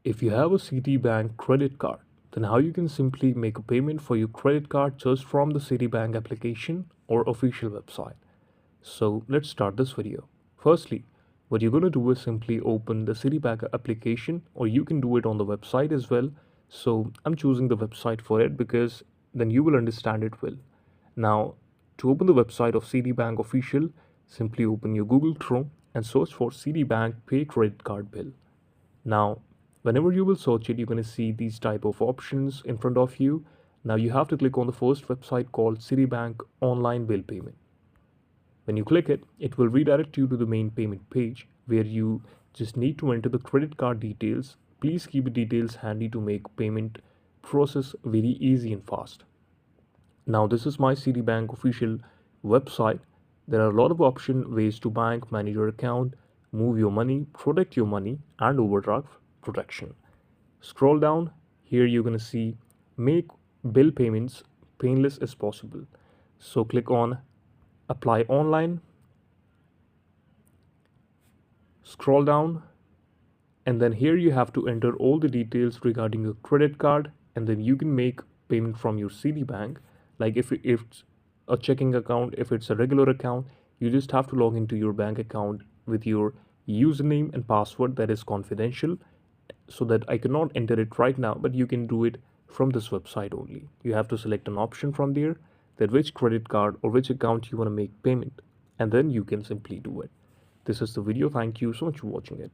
If you have a Citibank credit card, then how you can simply make a payment for your credit card just from the Citibank application or official website. So let's start this video. Firstly, what you're going to do is simply open the Citibank application, or you can do it on the website as well. So I'm choosing the website for it because then you will understand it well. Now, to open the website of Citibank official, simply open your Google Chrome and search for Citibank Pay Credit Card Bill. Now, whenever you will search it, you're going to see these type of options in front of you. Now you have to click on the first website called Citibank Online Bill Payment. When you click it, it will redirect you to the main payment page where you just need to enter the credit card details. Please keep the details handy to make payment process very easy and fast. Now this is my Citibank official website. There are a lot of option ways to bank, manage your account, move your money, protect your money, and overdraft protection. Scroll down. Here you're gonna see make bill payments painless as possible. So click on apply online. Scroll down, and then here you have to enter all the details regarding your credit card, and then you can make payment from your Citibank. Like if it's a checking account, if it's a regular account, you just have to log into your bank account with your username and password that is confidential, so that I cannot enter it right now, but you can do it from this website only. You have to select an option from there that which credit card or which account you want to make payment, and then you can simply do it. This is the video. Thank you so much for watching it.